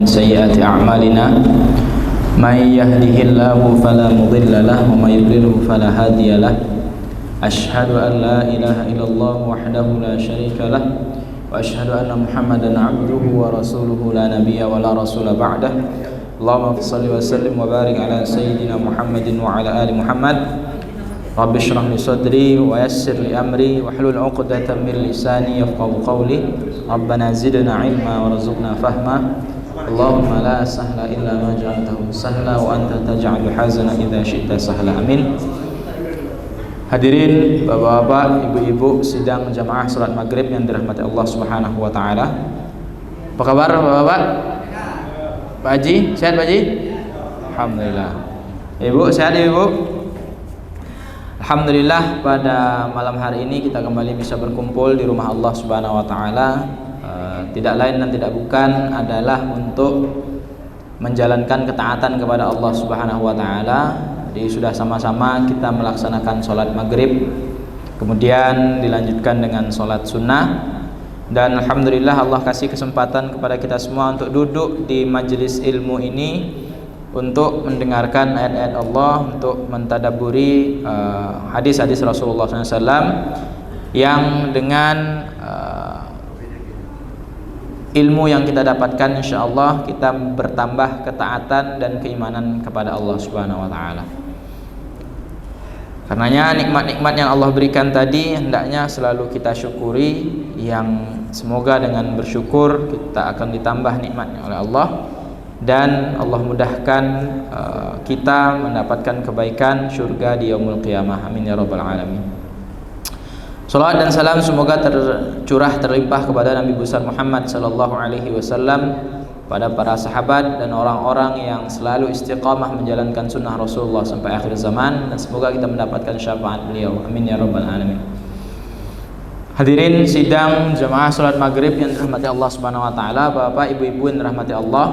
سيئات أعمالنا من يهده الله فلا مضل له ومن يضلله فلا هادي له أشهد أن لا إله إلا الله وحده لا شريك له وأشهد أن محمدا عبده ورسوله لا نبي ولا رسول بعده اللهم صل وسلم وبارك على سيدنا محمد وعلى آل محمد رب اشرح لي صدري ويسر لي أمري واحلل عقدة من لساني يفقهوا قولي ربنا زدنا علما وارزقنا فهما اللهم لا سهل إلا ما جعلته سهلا وأنت تجعل الحزن إذا شئت سهلا amin. Hadirin bapak-bapak, ibu-ibu sidang jamaah salat maghrib yang dirahmati Allah Subhanahu wa taala. Apa kabar bapak-bapak? Pak Haji, sehat Pak Haji? Alhamdulillah. Ibu sehat ibu? Alhamdulillah, pada malam hari ini kita kembali bisa berkumpul di rumah Allah Subhanahu wa taala. Tidak lain dan tidak bukan adalah untuk menjalankan ketaatan kepada Allah Subhanahu wa taala. Jadi sudah sama-sama kita melaksanakan sholat maghrib, kemudian dilanjutkan dengan sholat sunnah, dan alhamdulillah Allah kasih kesempatan kepada kita semua untuk duduk di majelis ilmu ini untuk mendengarkan ayat-ayat Allah, untuk mentadaburi hadis-hadis Rasulullah SAW yang dengan ilmu yang kita dapatkan insyaallah kita bertambah ketaatan dan keimanan kepada Allah Subhanahu wa taala. Karenanya nikmat-nikmat yang Allah berikan tadi hendaknya selalu kita syukuri, yang semoga dengan bersyukur kita akan ditambah nikmatnya oleh Allah dan Allah mudahkan kita mendapatkan kebaikan surga di yaumul qiyamah. Amin ya rabbal alamin. Salawat dan salam semoga tercurah terlimpah kepada Nabi besar Muhammad sallallahu alaihi wasallam, pada para sahabat dan orang-orang yang selalu istiqamah menjalankan sunnah Rasulullah sampai akhir zaman, dan semoga kita mendapatkan syafaat beliau. Amin ya rabbal alamin. Hadirin sidang jamaah salat maghrib yang dirahmati Allah Subhanahu wa taala, Bapak Ibu-ibu yang dirahmati Allah.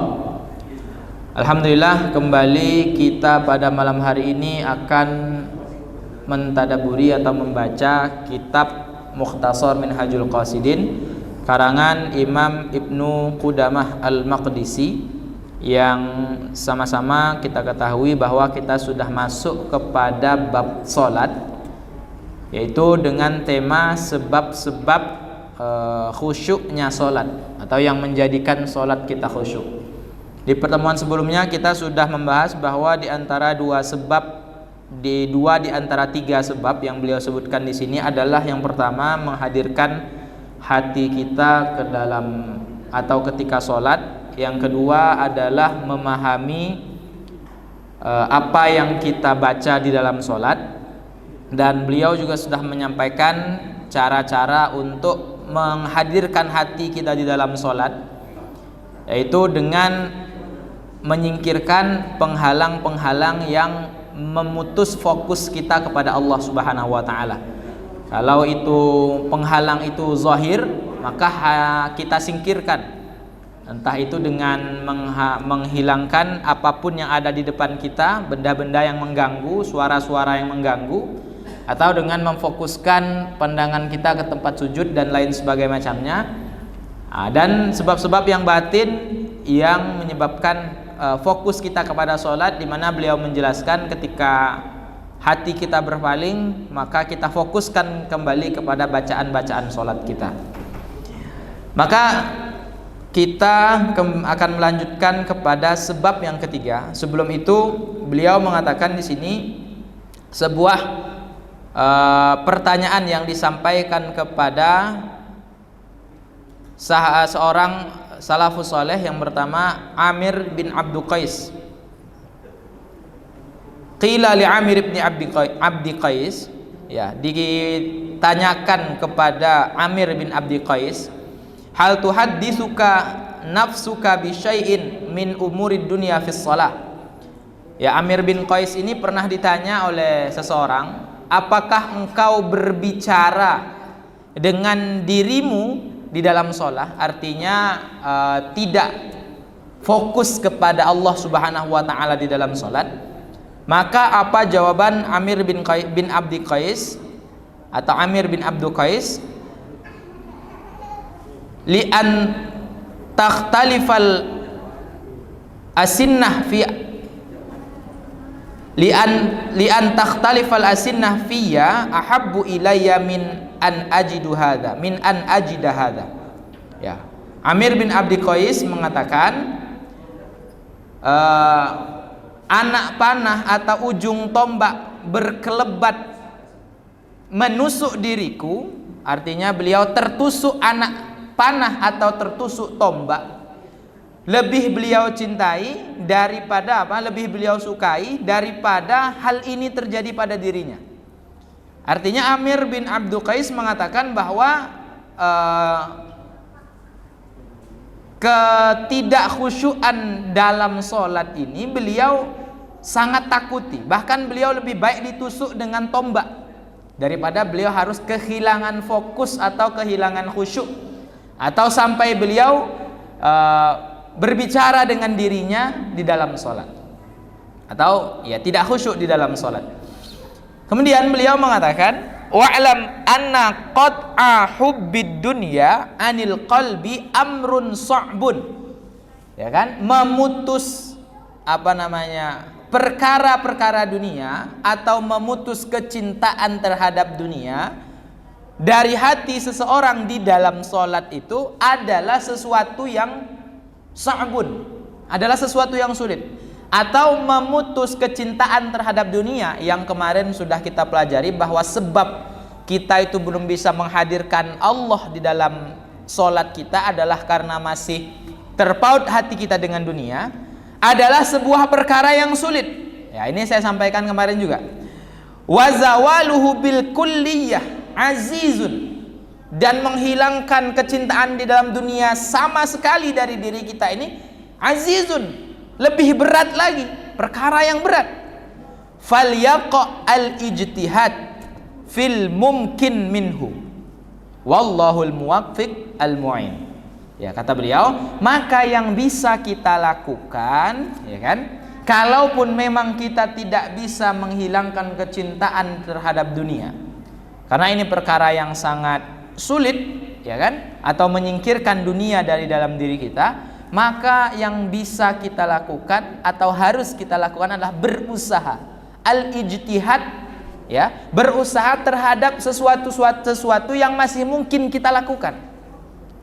Alhamdulillah, kembali kita pada malam hari ini akan mentadaburi atau membaca kitab Mukhtasar Minhajul Qasidin karangan Imam Ibnu Qudamah Al-Maqdisi, yang sama-sama kita ketahui bahwa kita sudah masuk kepada bab salat, yaitu dengan tema sebab-sebab khusyuknya salat atau yang menjadikan salat kita khusyuk. Di pertemuan sebelumnya kita sudah membahas bahwa di antara dua di antara tiga sebab yang beliau sebutkan di sini adalah yang pertama menghadirkan hati kita ke dalam atau ketika sholat, yang kedua adalah memahami apa yang kita baca di dalam sholat, dan beliau juga sudah menyampaikan cara-cara untuk menghadirkan hati kita di dalam sholat, yaitu dengan menyingkirkan penghalang-penghalang yang memutus fokus kita kepada Allah Subhanahu wa taala. Kalau itu penghalang itu zahir, maka kita singkirkan. Entah itu dengan menghilangkan apapun yang ada di depan kita, benda-benda yang mengganggu, suara-suara yang mengganggu, atau dengan memfokuskan pandangan kita ke tempat sujud dan lain sebagainya macamnya. Dan sebab-sebab yang batin yang menyebabkan fokus kita kepada sholat, di mana beliau menjelaskan ketika hati kita berpaling, maka kita fokuskan kembali kepada bacaan-bacaan sholat kita. Maka kita akan melanjutkan kepada sebab yang ketiga. Sebelum itu beliau mengatakan di sini sebuah pertanyaan yang disampaikan kepada seorang salafus saleh yang pertama, Amir bin Abdu Qais. Qila li Amir bin Abdi Qais, ya, ditanyakan kepada Amir bin Abdi Qais, hal tuhadditsuka nafsuka bi syai'in min umurid dunya fis shalah. Ya, Amir bin Qais ini pernah ditanya oleh seseorang, apakah engkau berbicara dengan dirimu di dalam sholat, artinya tidak fokus kepada Allah Subhanahu wa taala di dalam sholat. Maka apa jawaban Amir bin Abdi Qais atau Amir bin Abdu Qais? Li'an takhtalifal asinnah fi lian takhtalifal asinnah fiyya ahabbu ilayya min an ajida hadha. Ya. Amir bin Abdi Qais mengatakan anak panah atau ujung tombak berkelebat menusuk diriku, artinya beliau tertusuk anak panah atau tertusuk tombak, lebih beliau cintai daripada lebih beliau sukai daripada hal ini terjadi pada dirinya. Artinya Amir bin Abdul Qais mengatakan bahwa ketidakkhusyuan dalam sholat ini beliau sangat takuti. Bahkan beliau lebih baik ditusuk dengan tombak daripada beliau harus kehilangan fokus atau kehilangan khusyuk, atau sampai beliau berbicara dengan dirinya di dalam sholat, atau ya tidak khusyuk di dalam sholat. Kemudian beliau mengatakan, wa'lam anna qat'a hubbid dunya anil qalbi amrun sa'bun. Ya kan? Memutus perkara-perkara dunia atau memutus kecintaan terhadap dunia dari hati seseorang di dalam sholat itu adalah sesuatu yang sa'bun, adalah sesuatu yang sulit. Atau memutus kecintaan terhadap dunia yang kemarin sudah kita pelajari bahwa sebab kita itu belum bisa menghadirkan Allah di dalam sholat kita adalah karena masih terpaut hati kita dengan dunia, adalah sebuah perkara yang sulit. Ya, ini saya sampaikan kemarin juga. Wa zawaluhu bil kulliyah azizun, dan menghilangkan kecintaan di dalam dunia sama sekali dari diri kita ini azizun, lebih berat lagi, perkara yang berat. Falyaqa al-ijtihad fil mumkin minhu wallahul muwaffiq al-mu'in. Ya, kata beliau, maka yang bisa kita lakukan, ya kan, kalaupun memang kita tidak bisa menghilangkan kecintaan terhadap dunia, karena ini perkara yang sangat sulit, ya kan, atau menyingkirkan dunia dari dalam diri kita, maka yang bisa kita lakukan atau harus kita lakukan adalah berusaha, al-ijtihad, ya, berusaha terhadap sesuatu yang masih mungkin kita lakukan,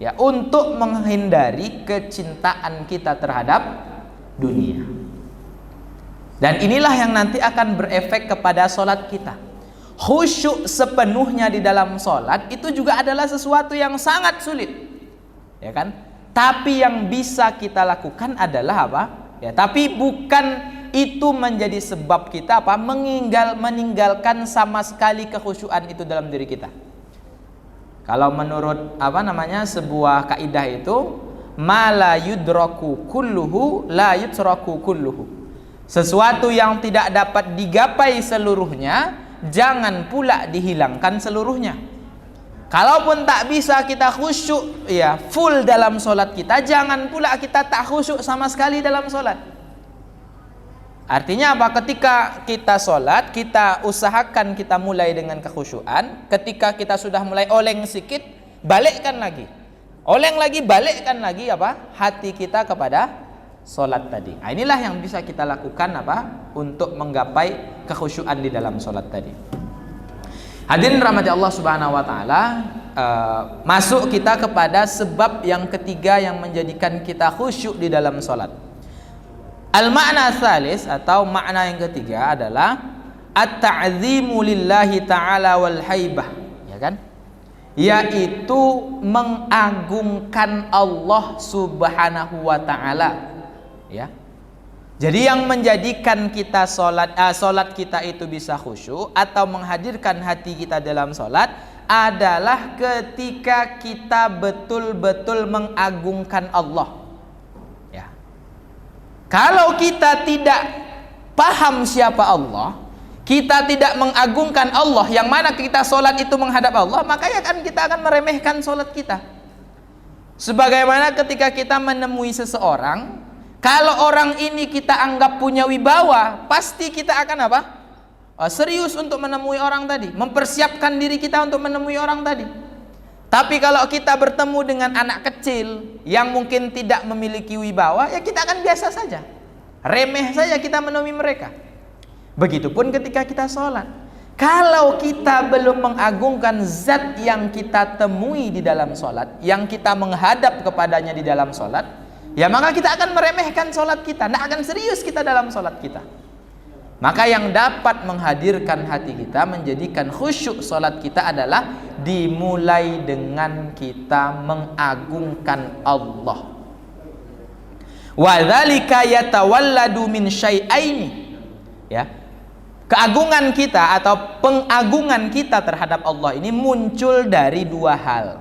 ya, untuk menghindari kecintaan kita terhadap dunia. Dan inilah yang nanti akan berefek kepada sholat kita. Khusyuk sepenuhnya di dalam sholat itu juga adalah sesuatu yang sangat sulit, ya kan? Tapi yang bisa kita lakukan adalah apa? Ya, tapi bukan itu menjadi sebab kita meninggalkan sama sekali kekhusyuan itu dalam diri kita. Kalau menurut sebuah kaidah itu, ma la yudraku kulluhu la yutraku kulluhu. Sesuatu yang tidak dapat digapai seluruhnya, jangan pula dihilangkan seluruhnya. Kalaupun tak bisa kita khusyuk, ya, full dalam sholat kita, jangan pula kita tak khusyuk sama sekali dalam sholat. Artinya apa? Ketika kita sholat, kita usahakan kita mulai dengan kekhusyuan. Ketika kita sudah mulai oleng sedikit, balikkan lagi. Oleng lagi, balikkan lagi hati kita kepada sholat tadi. Nah, inilah yang bisa kita lakukan untuk menggapai kekhusyuan di dalam sholat tadi. Hadirin rahmati Allah Subhanahu wa taala, masuk kita kepada sebab yang ketiga yang menjadikan kita khusyuk di dalam salat. Al-ma'na tsalis atau makna yang ketiga adalah at-ta'zimu lillahi ta'ala wal haibah, ya kan? Yaitu mengagungkan Allah Subhanahu wa taala, ya. Jadi yang menjadikan kita solat kita itu bisa khusyuk atau menghadirkan hati kita dalam solat adalah ketika kita betul-betul mengagungkan Allah. Ya. Kalau kita tidak paham siapa Allah, kita tidak mengagungkan Allah, yang mana kita solat itu menghadap Allah, maka kita akan meremehkan solat kita. Sebagaimana ketika kita menemui seseorang, kalau orang ini kita anggap punya wibawa, pasti kita akan serius untuk menemui orang tadi, mempersiapkan diri kita untuk menemui orang tadi. Tapi kalau kita bertemu dengan anak kecil yang mungkin tidak memiliki wibawa, ya kita akan biasa saja. remeh saja kita menemui mereka. Begitupun ketika kita sholat. Kalau kita belum mengagungkan zat yang kita temui di dalam sholat, yang kita menghadap kepadanya di dalam sholat, ya maka kita akan meremehkan sholat kita, tidak akan serius kita dalam sholat kita. Maka yang dapat menghadirkan hati kita, menjadikan khusyuk sholat kita adalah dimulai dengan kita mengagungkan Allah. Wa dzalika yatawalladu min syai'aini. Ya. Keagungan kita atau pengagungan kita terhadap Allah ini muncul dari dua hal.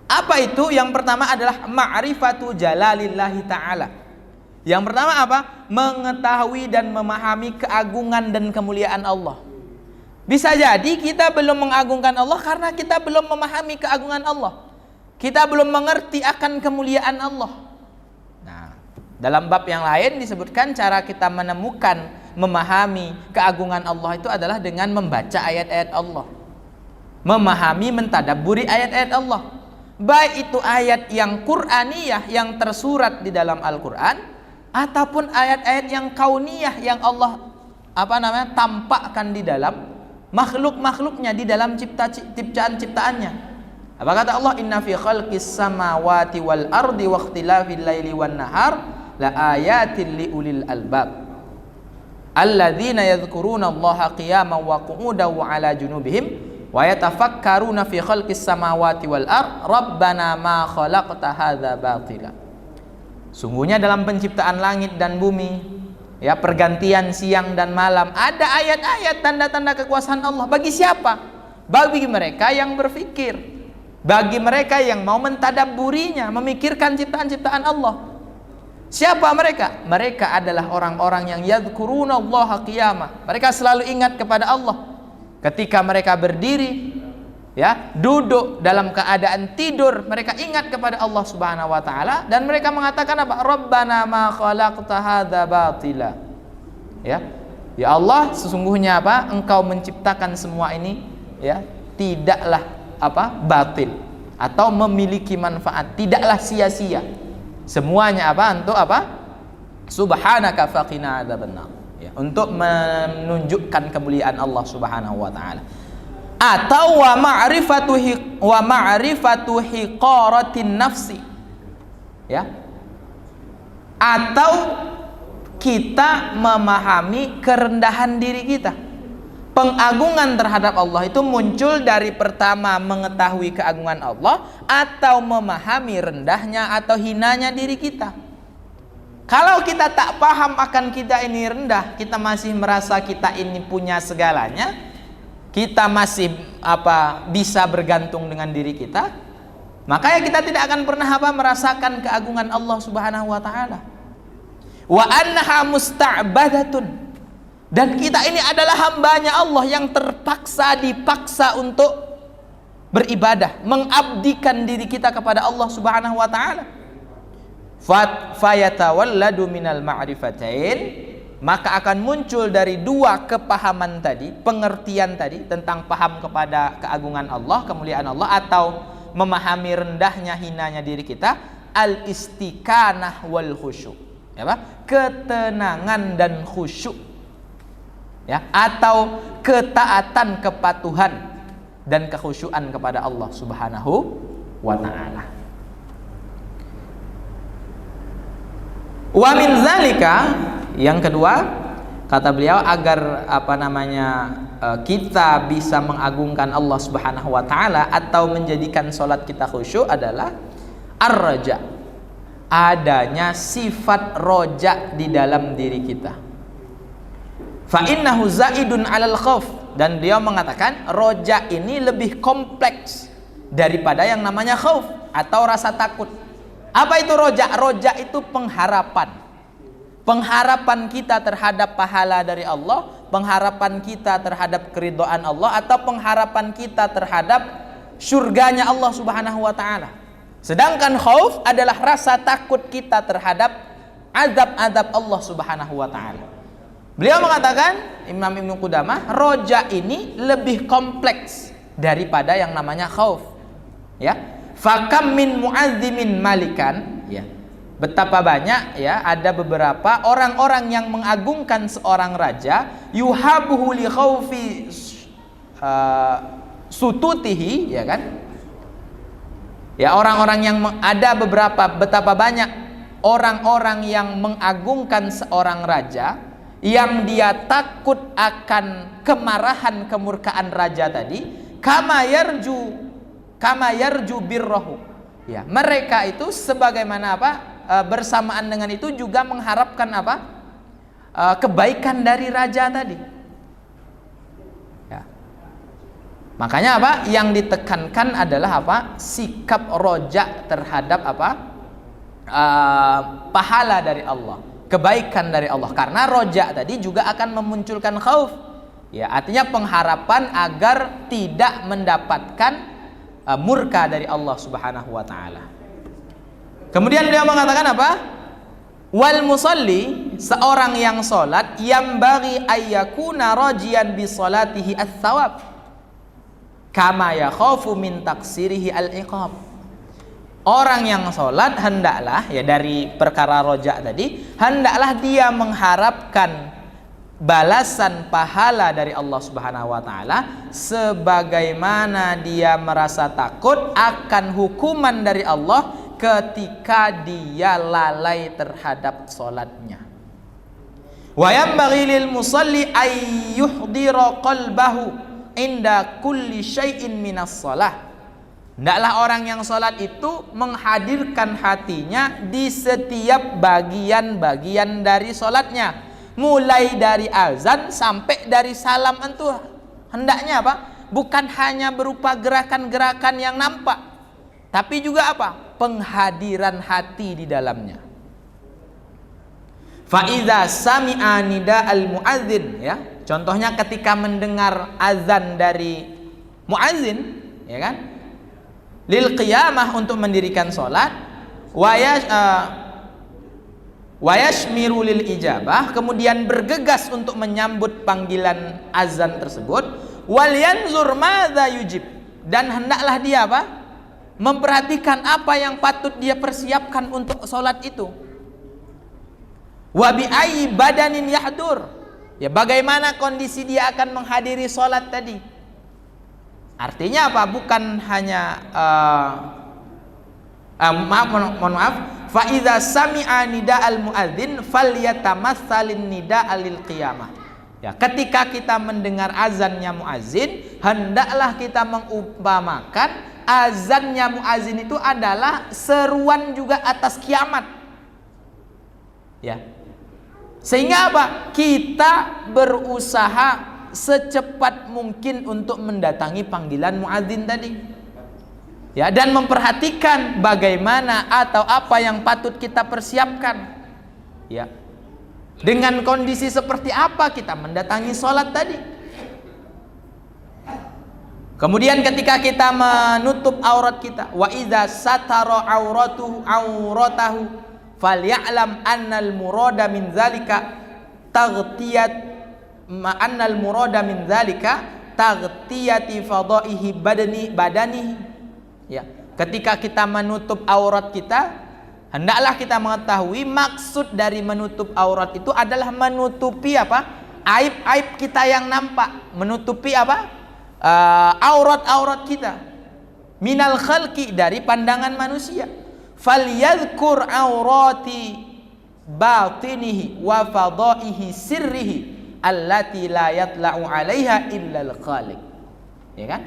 Apa itu? Yang pertama adalah ma'rifatu jalalillahi ta'ala. Yang pertama apa? Mengetahui dan memahami keagungan dan kemuliaan Allah. Bisa jadi kita belum mengagungkan Allah karena kita belum memahami keagungan Allah. Kita belum mengerti akan kemuliaan Allah. Nah, dalam bab yang lain disebutkan cara kita menemukan, memahami keagungan Allah itu adalah dengan membaca ayat-ayat Allah, memahami, mentadabburi ayat-ayat Allah, baik itu ayat yang Qur'aniyah yang tersurat di dalam Al-Quran, ataupun ayat-ayat yang kauniyah yang Allah tampakkan di dalam makhluk-makhluknya, di dalam ciptaan-ciptaannya. Apa kata Allah? Inna fi khalqis samawati wal ardi wa ikhtilafil laili wan nahar la ayatin li ulil albab alladzina yadhkuruna Allaha qiyaman wa qu'udan wa 'ala junubihim wa yatafakkaruna fi khalqis samawati wal ard rabbana ma khalaqta hadza batila. Sungguhnya dalam penciptaan langit dan bumi, ya, pergantian siang dan malam, ada ayat-ayat tanda-tanda kekuasaan Allah. Bagi siapa? Bagi mereka yang berfikir, bagi mereka yang mau mentadabburinya, memikirkan ciptaan-ciptaan Allah. Siapa mereka? Mereka adalah orang-orang yang yadhkuruna Allaha qiyama. Mereka selalu ingat kepada Allah ketika mereka berdiri, ya, duduk, dalam keadaan tidur, mereka ingat kepada Allah Subhanahu wa taala dan mereka mengatakan apa? Rabbana ma khalaqta hadza batila. Ya. Ya Allah, sesungguhnya apa? Engkau menciptakan semua ini, ya, tidaklah batil atau memiliki manfaat, tidaklah sia-sia. Semuanya apa? Untuk apa? Subhanaka faqina adzabannar. Ya, untuk menunjukkan kemuliaan Allah Subhanahu wa taala. Atau wa ma'rifatu hiqaratin nafsi. Ya. Atau kita memahami kerendahan diri kita. Pengagungan terhadap Allah itu muncul dari pertama mengetahui keagungan Allah atau memahami rendahnya atau hinanya diri kita. Kalau kita tak paham akan kita ini rendah, kita masih merasa kita ini punya segalanya, kita masih bisa bergantung dengan diri kita, maka ya kita tidak akan pernah merasakan keagungan Allah Subhanahu wa taala. Wa annaha musta'badatun. Dan kita ini adalah hambanya Allah yang dipaksa untuk beribadah, mengabdikan diri kita kepada Allah Subhanahu wa taala. Fayatawalladu minal ma'rifatain, maka akan muncul dari dua kepahaman tadi, pengertian tadi tentang paham kepada keagungan Allah, kemuliaan Allah, atau memahami rendahnya, hinanya diri kita, al-istiqanah wal khusyuk. Ya, ketenangan dan khusyuk. Ya, atau ketaatan, kepatuhan dan kekhusyuan kepada Allah Subhanahu wa taala. Wa min zalika, yang kedua, kata beliau, agar kita bisa mengagungkan Allah Subhanahu wa taala atau menjadikan salat kita khusyuk adalah ar-raja. Adanya sifat roja di dalam diri kita. Fa innahu zaidun 'alal khauf, dan beliau mengatakan roja ini lebih kompleks daripada yang namanya khauf atau rasa takut. Apa itu roja? Roja itu pengharapan. Pengharapan kita terhadap pahala dari Allah, pengharapan kita terhadap keridhaan Allah, atau pengharapan kita terhadap surganya Allah Subhanahu wa taala. Sedangkan khauf adalah rasa takut kita terhadap azab-azab Allah Subhanahu wa taala. Beliau mengatakan, Imam Ibnu Qudamah, roja ini lebih kompleks daripada yang namanya khauf. Ya, fakam min mu'azzimin malikan. Ya, Betapa banyak ya ada beberapa orang-orang yang mengagungkan seorang raja, yuhabuhu li khaufi sututihi, ya kan? Ya, orang-orang yang ada betapa banyak orang-orang yang mengagungkan seorang raja yang dia takut akan kemarahan, kemurkaan raja tadi, kama yarju birrahu. Ya, mereka itu sebagaimana apa? Bersamaan dengan itu juga mengharapkan apa? Kebaikan dari raja tadi. Ya. Makanya apa? Yang ditekankan adalah apa? Sikap roja terhadap apa? Pahala dari Allah, kebaikan dari Allah. Karena roja tadi juga akan memunculkan khauf. Ya, artinya pengharapan agar tidak mendapatkan murka dari Allah Subhanahu wa taala. Kemudian dia mengatakan apa? Wal musalli, seorang yang salat, yang bagi ayyakuna rajian bi salatihi ats-tsawab kama yakhafu min taksirihi al-iqab. Orang yang salat hendaklah, ya dari perkara roja tadi, hendaklah dia mengharapkan balasan pahala dari Allah Subhanahu wa taala sebagaimana dia merasa takut akan hukuman dari Allah ketika dia lalai terhadap salatnya. Wa yanbaghi lil musalli ay yuhdira qalbahu inda kulli syai'in minas shalah. Hendaklah orang yang salat itu menghadirkan hatinya di setiap bagian-bagian dari salatnya, mulai dari azan sampai dari salam itu. Hendaknya apa? Bukan hanya berupa gerakan-gerakan yang nampak, tapi juga apa? Penghadiran hati di dalamnya. Fa idza sami'a nida'al muadzin, ya. Contohnya ketika mendengar azan dari muadzin, ya kan? Lil qiyamah, untuk mendirikan salat, wayashmiru lil ijabah, kemudian bergegas untuk menyambut panggilan azan tersebut, wal yanzur madza yujib, dan hendaklah dia apa? Memperhatikan apa yang patut dia persiapkan untuk salat itu. Wa bi ayyi badanin yahdur, ya bagaimana kondisi dia akan menghadiri salat tadi. Artinya apa? Bukan hanya mohon maaf, fa idza sami'a nida'al muadzin falyatamassalin nida'a lil qiyamah. Ya, ketika kita mendengar azannya muadzin, hendaklah kita mengumpamakan azannya muadzin itu adalah seruan juga atas kiamat. Ya. Sehingga apa? Kita berusaha secepat mungkin untuk mendatangi panggilan muadzin tadi. Ya, dan memperhatikan bagaimana atau apa yang patut kita persiapkan. Ya. Dengan kondisi seperti apa kita mendatangi salat tadi. Kemudian ketika kita menutup aurat kita, wa idza satara auratahu falyalam annal murada min zalika taghtiyat ma'annal murada min zalika taghtiyati fadaihi badanihi. Ya, ketika kita menutup aurat kita, hendaklah kita mengetahui maksud dari menutup aurat itu adalah menutupi apa? Aib-aib kita yang nampak, menutupi apa? Aurat-aurat kita. Minal khalqi, dari pandangan manusia. Falyadhkur aurati batinihi wa fadaihi sirrihi allati la yatla'u 'alaiha illal khaliq. Ya kan?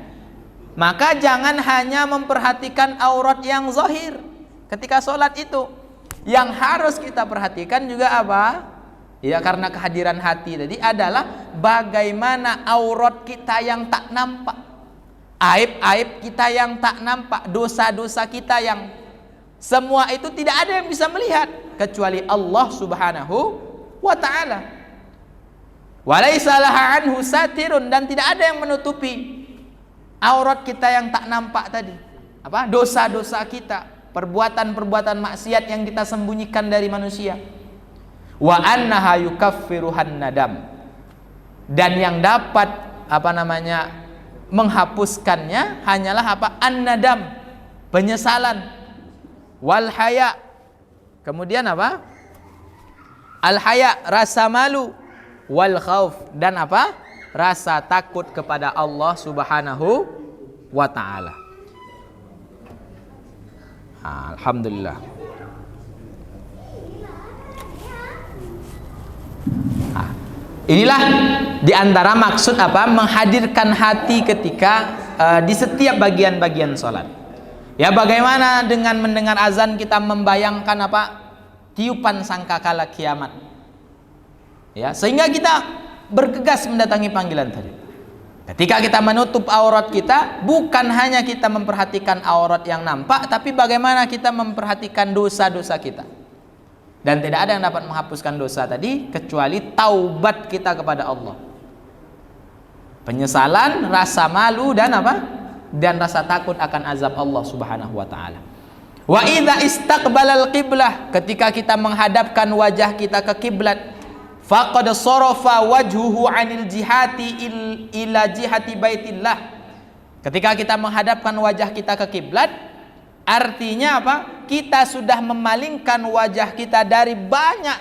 Maka jangan hanya memperhatikan aurat yang zahir ketika sholat itu. Yang harus kita perhatikan juga apa? Ya, karena kehadiran hati tadi adalah bagaimana aurat kita yang tak nampak, aib-aib kita yang tak nampak, dosa-dosa kita yang semua itu tidak ada yang bisa melihat kecuali Allah Subhanahu wa ta'ala. Walaysa laha anhu satirun, dan tidak ada yang menutupi aurat kita yang tak nampak tadi. Apa? Dosa-dosa kita, perbuatan-perbuatan maksiat yang kita sembunyikan dari manusia. Wa annaha yukaffiruhan nadam, dan yang dapat menghapuskannya hanyalah apa? An-nadam, penyesalan. Wal haya, Kemudian apa? Al-haya, rasa malu. Wal khauf, dan apa? Rasa takut kepada Allah Subhanahu wa ta'ala. Alhamdulillah. Inilah diantara maksud apa? Menghadirkan hati ketika di setiap bagian-bagian sholat. Ya, bagaimana dengan mendengar azan kita membayangkan apa? Tiupan sangkakala kiamat. Ya, sehingga kita bergegas mendatangi panggilan tadi. Ketika kita menutup aurat kita, bukan hanya kita memperhatikan aurat yang nampak, tapi bagaimana kita memperhatikan dosa-dosa kita. Dan tidak ada yang dapat menghapuskan dosa tadi kecuali taubat kita kepada Allah. Penyesalan, rasa malu, dan apa? Dan rasa takut akan azab Allah Subhanahu wa ta'ala. Wa idza istaqbalal qiblah, ketika kita menghadapkan wajah kita ke kiblat, faqad sarafa wajhuhu 'anil jihati ila jihati baitillah. Ketika kita menghadapkan wajah kita ke kiblat, artinya apa? Kita sudah memalingkan wajah kita dari banyak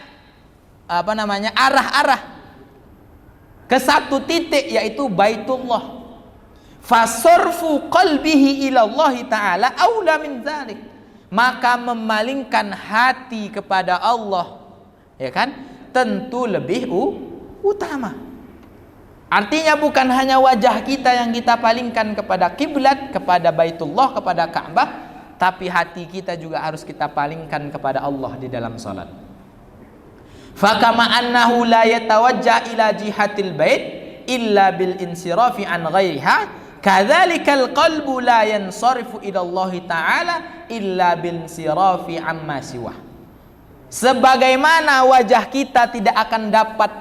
arah-arah ke satu titik, yaitu Baitullah. Fasarfu qalbihi ila Allah taala aula min dzalik. Maka memalingkan hati kepada Allah, ya kan? Tentu lebih utama. Artinya bukan hanya wajah kita yang kita palingkan kepada kiblat, kepada Baitullah, kepada Ka'bah, tapi hati kita juga harus kita palingkan kepada Allah di dalam salat. Fakama annahu la yatawajja ila jihatil bait illa bil insirafi an ghairiha, kadzalikal qalbu la yansarifu ila Allah taala illa bil insirafi amma siwah. Sebagaimana wajah kita tidak akan dapat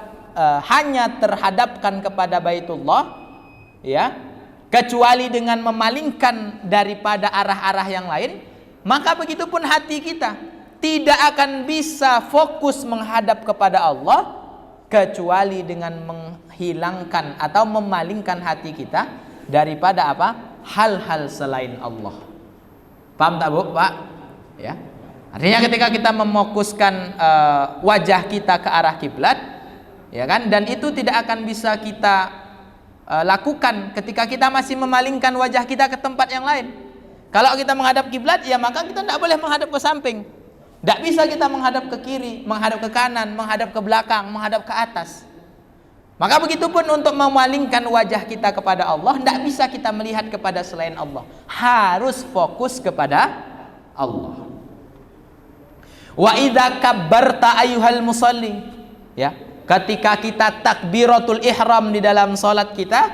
hanya terhadapkan kepada Baitullah, ya, kecuali dengan memalingkan daripada arah-arah yang lain, maka begitupun hati kita tidak akan bisa fokus menghadap kepada Allah kecuali dengan menghilangkan atau memalingkan hati kita daripada apa? Hal-hal selain Allah. Paham tak, Bu? Pak? Ya. Artinya ketika kita memokuskan wajah kita ke arah kiblat, ya kan, dan itu tidak akan bisa kita lakukan ketika kita masih memalingkan wajah kita ke tempat yang lain. Kalau kita menghadap kiblat, ya maka kita tidak boleh menghadap ke samping. Tidak bisa kita menghadap ke kiri, menghadap ke kanan, menghadap ke belakang, menghadap ke atas. Maka begitupun untuk memalingkan wajah kita kepada Allah, tidak bisa kita melihat kepada selain Allah. Harus fokus kepada Allah. Wa idza kabbarta ayyuhal musalli, ya, ketika kita takbiratul ihram di dalam salat kita,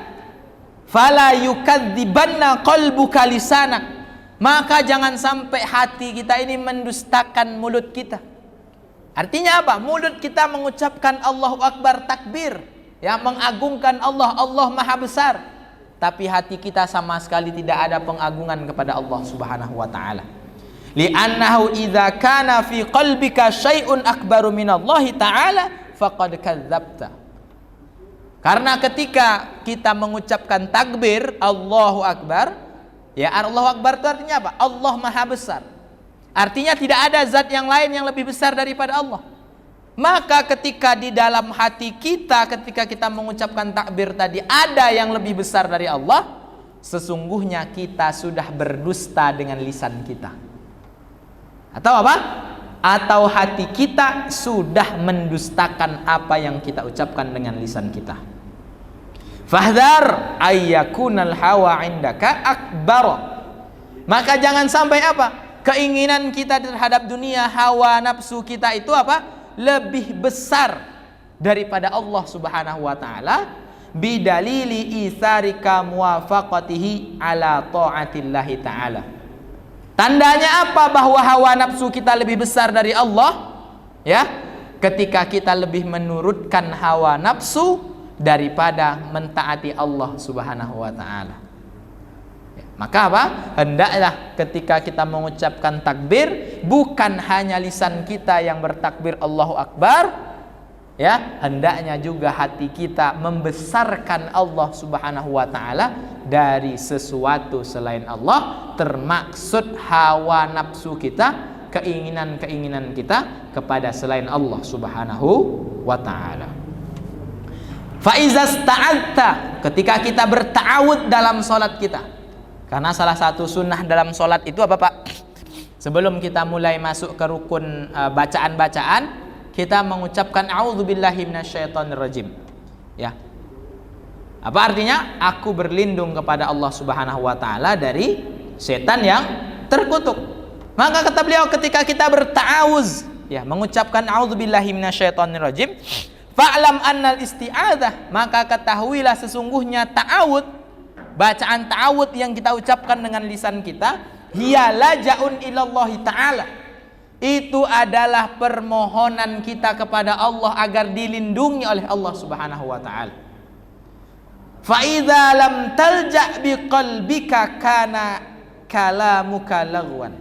fala yukadzibanna qalbuka lisanak, maka jangan sampai hati kita ini mendustakan mulut kita. Artinya apa? Mulut kita mengucapkan Allahu Akbar, takbir, ya, mengagungkan Allah, Allah Maha Besar, tapi hati kita sama sekali tidak ada pengagungan kepada Allah Subhanahu wa ta'ala. Li'annahu idza kana fi qalbika syai'un akbaru minallahi ta'ala faqad kadzabta. Karena ketika kita mengucapkan takbir Allahu Akbar, ya, Allahu Akbar itu artinya apa? Allah Maha Besar. Artinya tidak ada zat yang lain yang lebih besar daripada Allah. Maka ketika di dalam hati kita, ketika kita mengucapkan takbir tadi ada yang lebih besar dari Allah, sesungguhnya kita sudah berdusta dengan lisan kita. Atau apa? Atau hati kita sudah mendustakan apa yang kita ucapkan dengan lisan kita. Fahdhar ayyakunal hawa indaka akbar. Maka jangan sampai apa? Keinginan kita terhadap dunia, hawa nafsu kita itu apa? Lebih besar daripada Allah Subhanahu wa ta'ala, bidalili isarika muwafaqatihi ala ta'atillahi ta'ala. Tandanya apa bahwa hawa nafsu kita lebih besar dari Allah? Ya, ketika kita lebih menurutkan hawa nafsu daripada mentaati Allah Subhanahu wa ta'ala. Ya, maka apa? Hendaklah ketika kita mengucapkan takbir, bukan hanya lisan kita yang bertakbir Allahu Akbar, ya, hendaknya juga hati kita membesarkan Allah Subhanahu wa ta'ala dari sesuatu selain Allah, termaksud hawa nafsu kita keinginan-keinginan kita kepada selain Allah Subhanahu wa taala. Fa iza sta'adta, ketika kita berta'awud dalam salat kita. Karena salah satu sunnah dalam salat itu apa, Pak? Sebelum kita mulai masuk ke rukun bacaan-bacaan, kita mengucapkan a'udzubillahi minasyaitonirrajim. Ya. Apa artinya? Aku berlindung kepada Allah Subhanahu wa taala dari setan yang terkutuk. Maka kata beliau, ketika kita berta'awuz, ya, mengucapkan a'udzubillahi minasyaitonirrajim, fa'lam annal isti'adzah, maka ketahuilah sesungguhnya ta'awud, bacaan ta'awud yang kita ucapkan dengan lisan kita, hiya laja'un ilallahi ta'ala, itu adalah permohonan kita kepada Allah agar dilindungi oleh Allah Subhanahu wa taala. Fa idza lam talja' biqalbika kana kalamuka lagwan,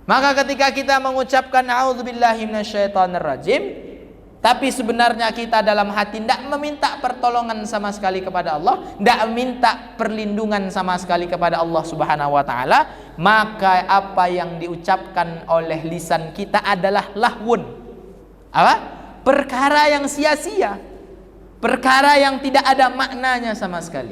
maka ketika kita mengucapkan a'udzubillahi minasyaitonirrajim, tapi sebenarnya kita dalam hati tidak meminta pertolongan sama sekali kepada Allah, tidak minta perlindungan sama sekali kepada Allah Subhanahu wa taala, maka apa yang diucapkan oleh lisan kita adalah lahwun. Apa? Perkara yang sia-sia, perkara yang tidak ada maknanya sama sekali.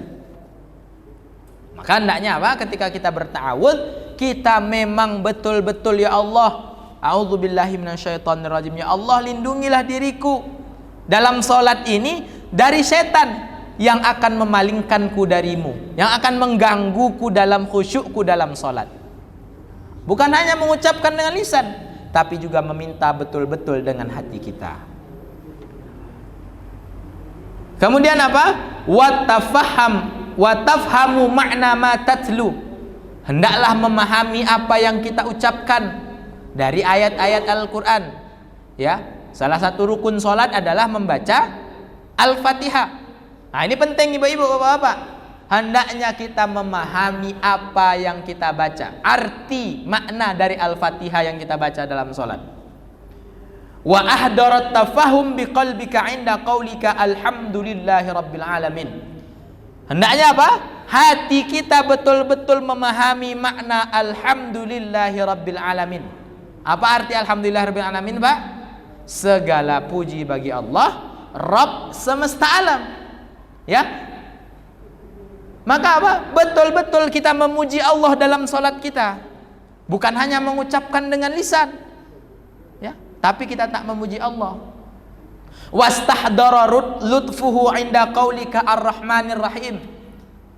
Maka hendaknya apa? Ketika kita berta'awud, kita memang betul-betul, ya Allah, a'udzubillahi minasyaitonirrajim, ya Allah, lindungilah diriku dalam salat ini dari setan yang akan memalingkanku darimu, yang akan menggangguku dalam khusyukku dalam salat. Bukan hanya mengucapkan dengan lisan, tapi juga meminta betul-betul dengan hati kita. Kemudian apa? Wa tafhamu ma'na ma tatlu, hendaklah memahami apa yang kita ucapkan dari ayat-ayat Al-Quran. Ya, salah satu rukun sholat adalah membaca Al-Fatihah. Nah, ini penting ibu-ibu, bapak-bapak. Hendaknya kita memahami apa yang kita baca, arti makna dari Al-Fatihah yang kita baca dalam sholat. Wa ahdarat tafahum biqalbika inda qaulika alhamdulillahi rabbil alamin. Hendaknya apa? Hati kita betul-betul memahami makna alhamdulillahi rabbil alamin. Apa arti alhamdulillahirabbil alamin, Pak? Segala puji bagi Allah, Rabb semesta alam. Ya. Maka apa? Betul-betul kita memuji Allah dalam salat kita. Bukan hanya mengucapkan dengan lisan. Ya, tapi kita tak memuji Allah. Wastahdara lutfuhu inda qaulika ar-rahmanir rahim.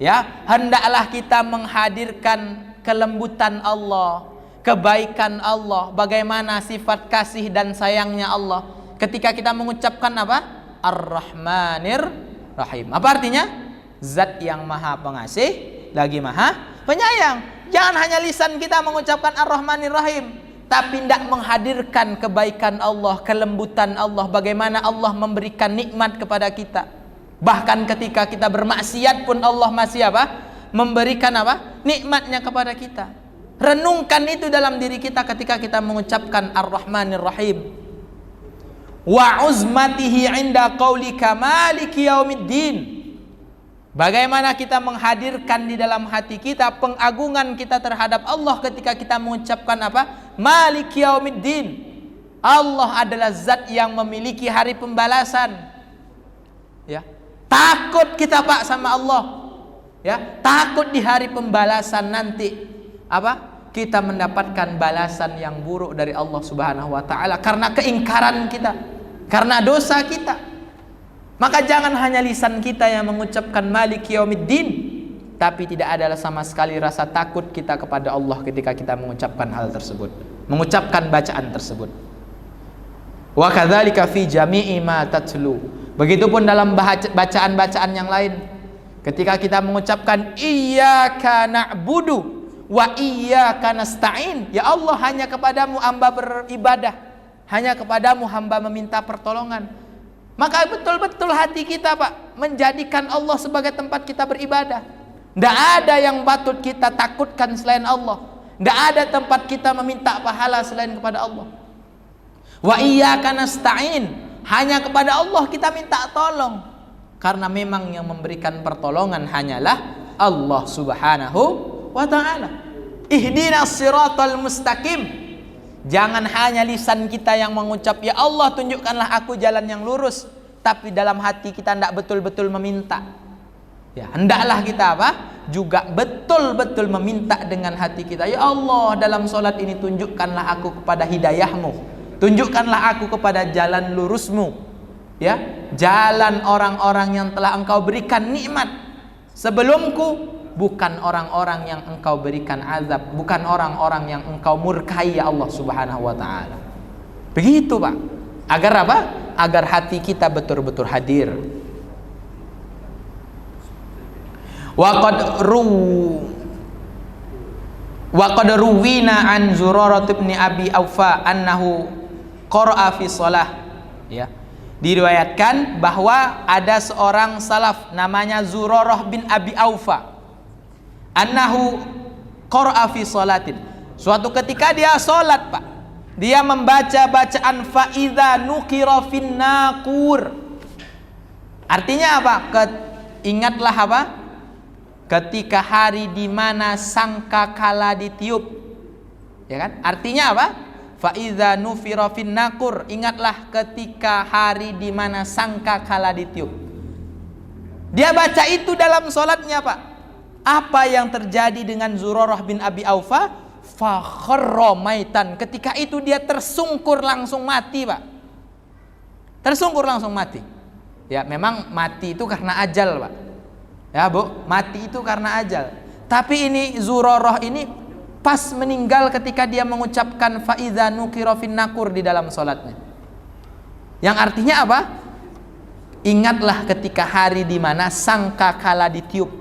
Ya, hendaklah kita menghadirkan kelembutan Allah, kebaikan Allah, bagaimana sifat kasih dan sayangnya Allah ketika kita mengucapkan apa? Ar-Rahmanir Rahim. Apa artinya? Zat yang maha pengasih lagi maha penyayang. Jangan hanya lisan kita mengucapkan Ar-Rahmanir Rahim, tapi tidak menghadirkan kebaikan Allah, kelembutan Allah, bagaimana Allah memberikan nikmat kepada kita. Bahkan ketika kita bermaksiat pun Allah masih apa? Memberikan apa? Nikmatnya kepada kita. Renungkan itu dalam diri kita ketika kita mengucapkan Ar-Rahmanir Rahim. Wa uzmatihi inda qaulika maliki yaumiddin. Bagaimana kita menghadirkan di dalam hati kita pengagungan kita terhadap Allah ketika kita mengucapkan apa? Maliki yaumiddin. Allah adalah zat yang memiliki hari pembalasan. Ya. Takut kita, Pak, sama Allah. Ya, takut di hari pembalasan nanti apa? Kita mendapatkan balasan yang buruk dari Allah Subhanahu wa taala karena keingkaran kita, karena dosa kita. Maka jangan hanya lisan kita yang mengucapkan Maliki Yaumiddin, tapi tidak ada sama sekali rasa takut kita kepada Allah ketika kita mengucapkan hal tersebut, mengucapkan bacaan tersebut. Wa kadzalika fi jami'i ma tatlu. Begitupun dalam bacaan-bacaan yang lain. Ketika kita mengucapkan Iyyaka na'budu wa iyyaka nasta'in, ya Allah, hanya kepadamu hamba beribadah, hanya kepadamu hamba meminta pertolongan. Maka betul-betul hati kita, Pak, menjadikan Allah sebagai tempat kita beribadah. Tidak ada yang patut kita takutkan selain Allah. Tidak ada tempat kita meminta pahala selain kepada Allah. Wa iyyaka nasta'in, hanya kepada Allah kita minta tolong. Karena memang yang memberikan pertolongan hanyalah Allah Subhanahu wa ta'ala. Ihdinas siratal mustaqim. Jangan hanya lisan kita yang mengucap, ya Allah tunjukkanlah aku jalan yang lurus, tapi dalam hati kita tidak betul-betul meminta. Ya, hendaklah kita apa? Juga betul-betul meminta dengan hati kita. Ya Allah, dalam solat ini tunjukkanlah aku kepada hidayahmu, tunjukkanlah aku kepada jalan lurusmu, ya, jalan orang-orang yang telah engkau berikan nikmat sebelumku, bukan orang-orang yang engkau berikan azab, bukan orang-orang yang engkau murkai, ya Allah subhanahu wa ta'ala. Begitu Pak. Agar apa? Agar hati kita betul-betul hadir. Wa qad ruwina an Zurarah bin Abi Aufa annahu qara'a fi shalah. Ya. Diriwayatkan bahwa ada seorang salaf namanya Zurarah bin Abi Aufa. Annahu qara'a fi shalatin. Suatu ketika dia salat, Pak. Dia membaca bacaan fa idza nuqira fin naqur. Artinya apa? Ingatlah apa? Ketika hari di mana sangkakala ditiup. Ya kan? Artinya apa? Fa idza nufira fin naqur. Ingatlah ketika hari di mana sangkakala ditiup. Dia baca itu dalam salatnya, Pak. Apa yang terjadi dengan Zurarah bin Abi Aufa? Fakharra maitan. Ketika itu dia tersungkur langsung mati, Pak. Tersungkur langsung mati. Ya, memang mati itu karena ajal, Pak. Ya, Bu, mati itu karena ajal. Tapi ini Zurarah ini pas meninggal ketika dia mengucapkan fa idza nuqira fin naqur di dalam salatnya. Yang artinya apa? Ingatlah ketika hari di mana sangkakala ditiup.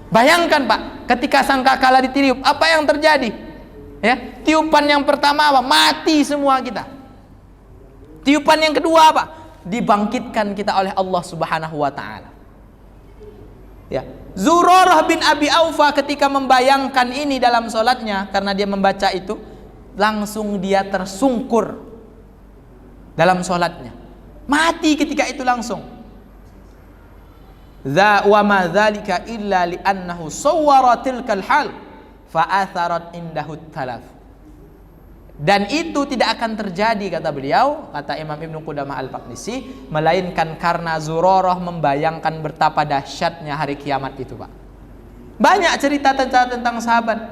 Bayangkan Pak, ketika sangkakala ditiup, apa yang terjadi? Ya, tiupan yang pertama apa? Mati semua kita. Tiupan yang kedua apa? Dibangkitkan kita oleh Allah Subhanahu wa taala. Ya, Zurarah bin Abi Aufa ketika membayangkan ini dalam salatnya, karena dia membaca itu, langsung dia tersungkur dalam salatnya. Mati ketika itu langsung. Wa ma dzalika illa li annahu sawwara tilkal hal fa atharat indahu talaf. Dan itu tidak akan terjadi, kata beliau, kata Imam Ibnu Qudamah Al-Maqdisi, melainkan karena Zurarah membayangkan betapa dahsyatnya hari kiamat itu, Pak. Banyak cerita tentang sahabat.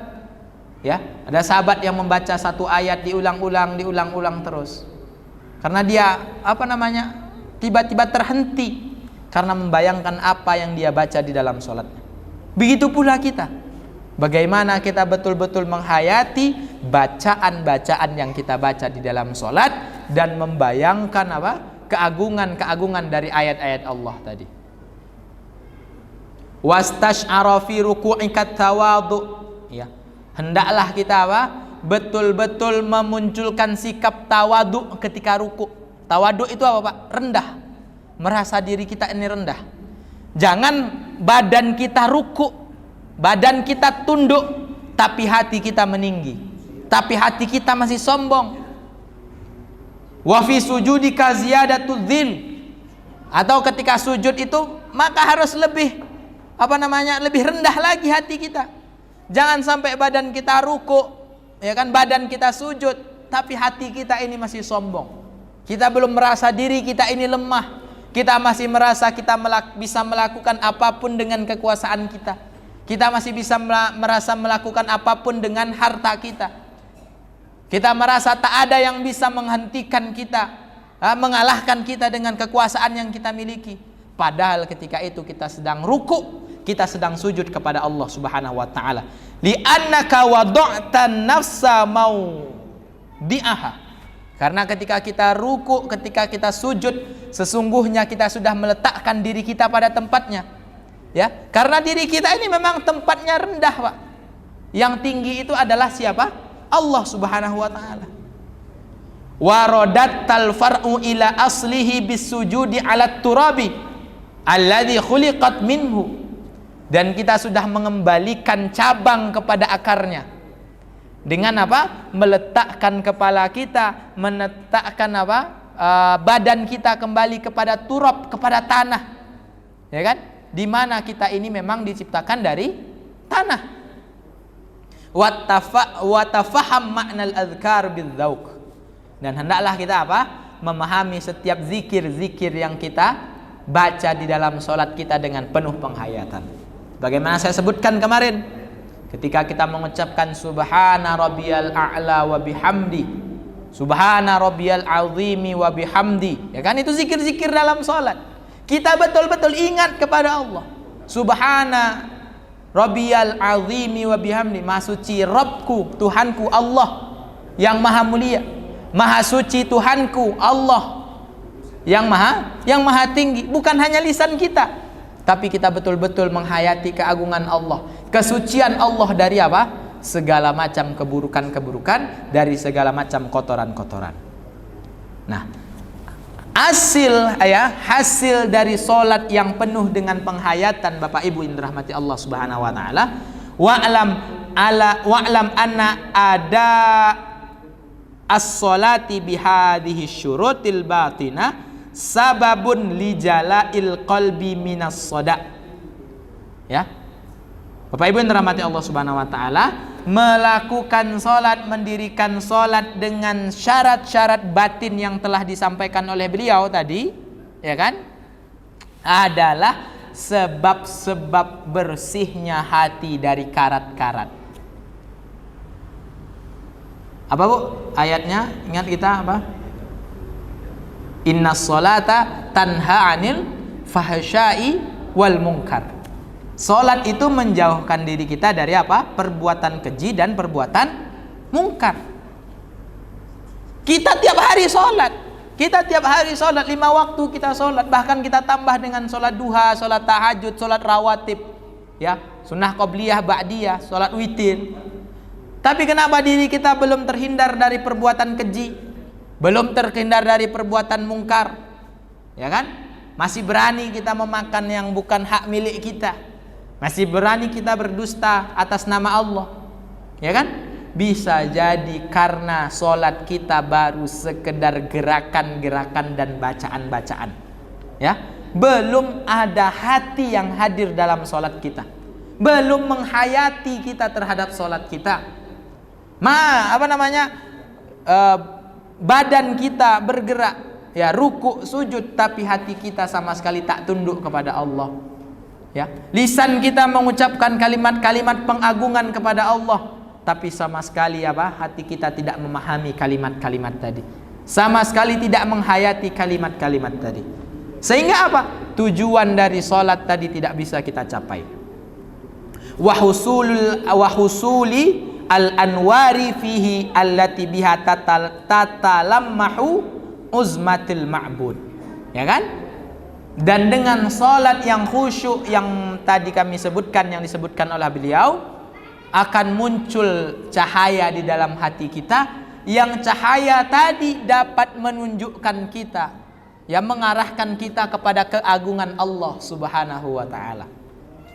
Ya, ada sahabat yang membaca satu ayat diulang-ulang terus. Karena dia tiba-tiba terhenti karena membayangkan apa yang dia baca di dalam sholatnya. Begitu pula kita. Bagaimana kita betul-betul menghayati bacaan-bacaan yang kita baca di dalam sholat dan membayangkan apa? Keagungan-keagungan dari ayat-ayat Allah tadi. Wastash'ara fi ruku'ika tawadhu. Ya. Hendaklah kita apa? Betul-betul memunculkan sikap tawadhu ketika ruku'. Tawadhu itu apa, Pak? Rendah. Merasa diri kita ini rendah. Jangan badan kita ruku, badan kita tunduk, tapi hati kita meninggi, tapi hati kita masih sombong. Wa fi sujudika ziyadatul dzil. Atau ketika sujud itu maka harus lebih lebih rendah lagi hati kita. Jangan sampai badan kita ruku, ya kan, badan kita sujud, tapi hati kita ini masih sombong. Kita belum merasa diri kita ini lemah. Kita masih merasa kita bisa melakukan apapun dengan kekuasaan kita. Kita masih bisa merasa melakukan apapun dengan harta kita. Kita merasa tak ada yang bisa menghentikan kita, mengalahkan kita dengan kekuasaan yang kita miliki. Padahal ketika itu kita sedang ruku, kita sedang sujud kepada Allah Subhanahu wa taala. Li'annaka wada'tan nafsa maudi'aha. Karena ketika kita ruku, ketika kita sujud, sesungguhnya kita sudah meletakkan diri kita pada tempatnya. Ya, karena diri kita ini memang tempatnya rendah, Pak. Yang tinggi itu adalah siapa? Allah Subhanahu wa taala. Wa radattal far'u ila aslihi bisujudi 'ala turabi alladhi khuliqat minhu. Dan kita sudah mengembalikan cabang kepada akarnya. Dengan apa? Meletakkan kepala kita, meletakkan badan kita kembali kepada turab, kepada tanah. Ya kan? Di mana kita ini memang diciptakan dari tanah. wa tafaham makna al-adhkar bidzauq. Dan hendaklah kita apa? Memahami setiap zikir-zikir yang kita baca di dalam solat kita dengan penuh penghayatan. Bagaimana saya sebutkan kemarin, ketika kita mengucapkan subhana rabbiyal a'la wa bihamdi, subhana rabbiyal azimi wa bihamdi, ya kan, itu zikir-zikir dalam solat. Kita betul-betul ingat kepada Allah. Subhana rabbiyal azimi wa bihamdi, maha suci Rabbku, Tuhanku Allah yang maha mulia. Maha suci Tuhanku Allah yang maha tinggi. Bukan hanya lisan kita, tapi kita betul-betul menghayati keagungan Allah, kesucian Allah dari apa? Segala macam keburukan-keburukan, dari segala macam kotoran-kotoran. Nah, hasil dari solat yang penuh dengan penghayatan, Bapak Ibu yang dirahmati Allah Subhanahu wa taala, wa'lam anna ada as-salati bihadhihi syurutil batinah sababun li jala'il qalbi minas soda. Ya, Bapak Ibu yang dirahmati Allah Subhanahu wa taala, melakukan solat, mendirikan solat dengan syarat-syarat batin yang telah disampaikan oleh beliau tadi, ya kan, adalah sebab-sebab bersihnya hati dari karat-karat. Apa Bu ayatnya? Ingat kita apa? Innas sholata tanha 'anil fahsya'i wal munkar. Salat itu menjauhkan diri kita dari apa? Perbuatan keji dan perbuatan mungkar. Kita tiap hari salat. Kita tiap hari salat, 5 waktu kita salat, bahkan kita tambah dengan salat duha, salat tahajud, salat rawatib, ya, sunnah qabliyah, ba'diyah, salat witir. Tapi kenapa diri kita belum terhindar dari perbuatan keji, belum terhindar dari perbuatan mungkar, ya kan? Masih berani kita memakan yang bukan hak milik kita, masih berani kita berdusta atas nama Allah, ya kan? Bisa jadi karena solat kita baru sekedar gerakan-gerakan dan bacaan-bacaan, ya. Belum ada hati yang hadir dalam solat kita, belum menghayati kita terhadap solat kita. Badan kita bergerak, ya, ruku, sujud, tapi hati kita sama sekali tak tunduk kepada Allah, ya. Lisan kita mengucapkan kalimat-kalimat pengagungan kepada Allah, tapi sama sekali apa? Hati kita tidak memahami kalimat-kalimat tadi, sama sekali tidak menghayati kalimat-kalimat tadi. Sehingga apa? Tujuan dari salat tadi tidak bisa kita capai. Wahusuli al-anwari fihi allati biha tatalammahu uzmatil ma'bud, ya kan? Dan dengan salat yang khusyuk yang tadi kami sebutkan, yang disebutkan oleh beliau, akan muncul cahaya di dalam hati kita, yang cahaya tadi dapat menunjukkan kita, yang mengarahkan kita kepada keagungan Allah Subhanahu wa taala.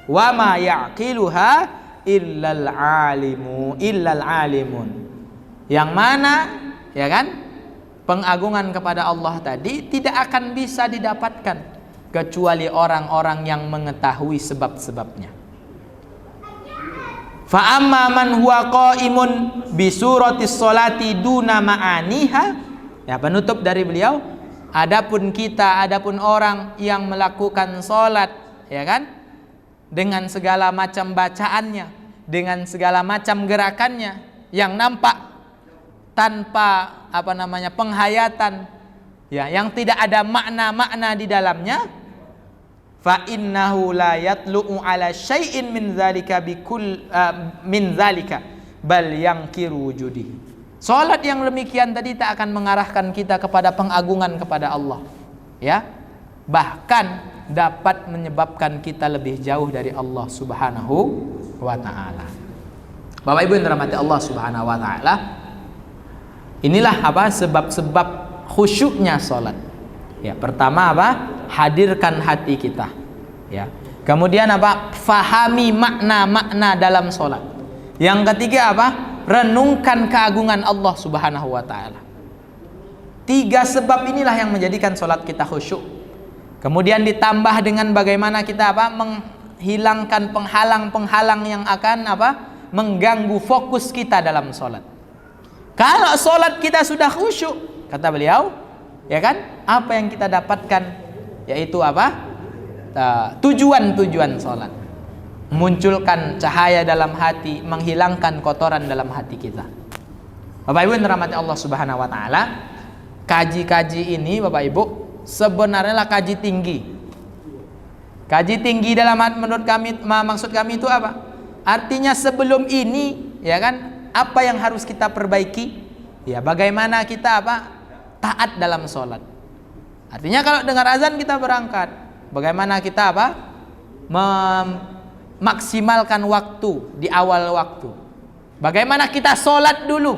Wa ma yaqiluha illal alimun, yang mana, ya kan, pengagungan kepada Allah tadi tidak akan bisa didapatkan kecuali orang-orang yang mengetahui sebab-sebabnya. Fa amma man huwa qaimun bi suratis sholati duna ma'aniha, ya, penutup dari beliau, adapun orang yang melakukan salat, ya kan, dengan segala macam bacaannya, dengan segala macam gerakannya yang nampak tanpa penghayatan, ya, yang tidak ada makna-makna di dalamnya, fa innahu la yatlu'u ala syai'in min dzalika min dzalika bal yankiru wujudi. Salat yang demikian tadi tak akan mengarahkan kita kepada pengagungan kepada Allah, ya, bahkan dapat menyebabkan kita lebih jauh dari Allah Subhanahu wa ta'ala. Bapak Ibu yang dirahmati Allah Subhanahu wa ta'ala, inilah sebab-sebab khusyuknya salat. Ya, pertama hadirkan hati kita, ya. Kemudian fahami makna-makna dalam salat. Yang ketiga renungkan keagungan Allah Subhanahu wa ta'ala. 3 sebab inilah yang menjadikan salat kita khusyuk. Kemudian ditambah dengan bagaimana kita menghilangkan penghalang-penghalang yang akan mengganggu fokus kita dalam sholat. Kalau sholat kita sudah khusyuk, kata beliau, ya kan, apa yang kita dapatkan, yaitu apa? Tujuan-tujuan sholat, munculkan cahaya dalam hati, menghilangkan kotoran dalam hati kita. Bapak Ibu yang dirahmati Allah Subhanahu wa taala, kaji-kaji ini Bapak Ibu sebenarnya lah kaji tinggi. Kaji tinggi dalam menurut kami, maksud kami itu apa? Artinya sebelum ini, ya kan, apa yang harus kita perbaiki? Ya, bagaimana kita apa? Taat dalam sholat. Artinya kalau dengar azan kita berangkat. Bagaimana kita apa? Memaksimalkan waktu di awal waktu. Bagaimana kita sholat dulu,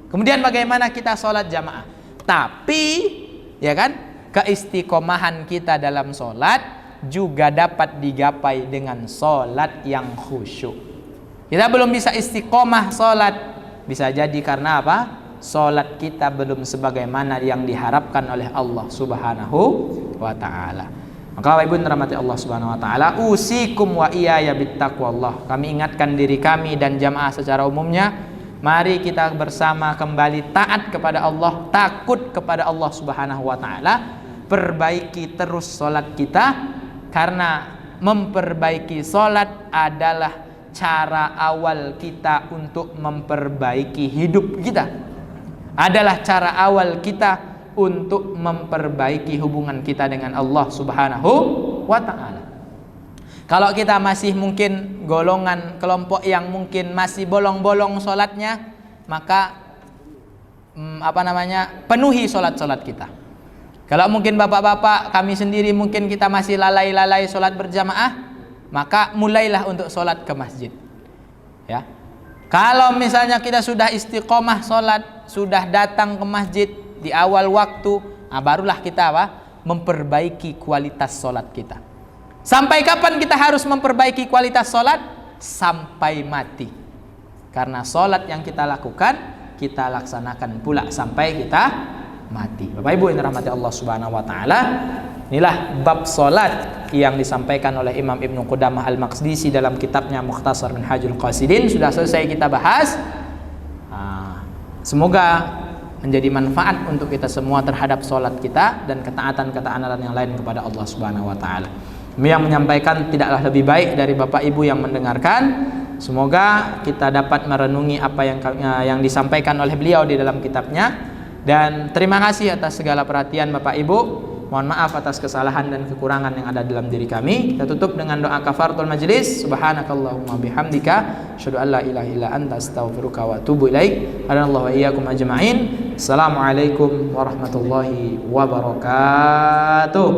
kemudian bagaimana kita sholat jamaah. Tapi, ya kan, keistiqomahan kita dalam sholat juga dapat digapai dengan sholat yang khusyuk. Kita belum bisa istiqomah sholat, bisa jadi karena apa? Sholat kita belum sebagaimana yang diharapkan oleh Allah Subhanahu wa ta'ala. Maka Bapak Ibu dirahmati Allah Subhanahu wa ta'ala, usikum wa iyaya bittaqwallah. Kami ingatkan diri kami dan jamaah secara umumnya, mari kita bersama kembali taat kepada Allah, takut kepada Allah Subhanahu wa ta'ala, perbaiki terus sholat kita. Karena memperbaiki sholat adalah cara awal kita untuk memperbaiki hidup kita, adalah cara awal kita untuk memperbaiki hubungan kita dengan Allah Subhanahu wa ta'ala. Kalau kita masih mungkin golongan kelompok yang mungkin masih bolong-bolong sholatnya, maka penuhi sholat-sholat kita. Kalau mungkin bapak-bapak, kami sendiri mungkin kita masih lalai-lalai sholat berjamaah, maka mulailah untuk sholat ke masjid. Ya. Kalau misalnya kita sudah istiqomah sholat, sudah datang ke masjid di awal waktu, barulah kita memperbaiki kualitas sholat kita. Sampai kapan kita harus memperbaiki kualitas sholat? Sampai mati. Karena sholat yang kita lakukan, kita laksanakan pula sampai kita mati. Bapak Ibu yang dirahmati Allah Subhanahu wa taala, inilah bab salat yang disampaikan oleh Imam Ibnu Qudamah Al-Maqdisi dalam kitabnya Mukhtasar Minhajul Qasidin. Sudah selesai kita bahas. Semoga menjadi manfaat untuk kita semua terhadap salat kita dan ketaatan-ketaatan yang lain kepada Allah Subhanahu wa taala. Yang menyampaikan tidaklah lebih baik dari Bapak Ibu yang mendengarkan. Semoga kita dapat merenungi apa yang disampaikan oleh beliau di dalam kitabnya. Dan terima kasih atas segala perhatian Bapak Ibu. Mohon maaf atas kesalahan dan kekurangan yang ada dalam diri kami. Kita tutup dengan doa kafaratul majlis. Subhanakallahumma bihamdika, asyhadu an la ilaha illa anta, astaghfiruka wa atubu ilaik. Hadanallahu wa iyyakum ajma'in. Assalamualaikum warahmatullahi wabarakatuh.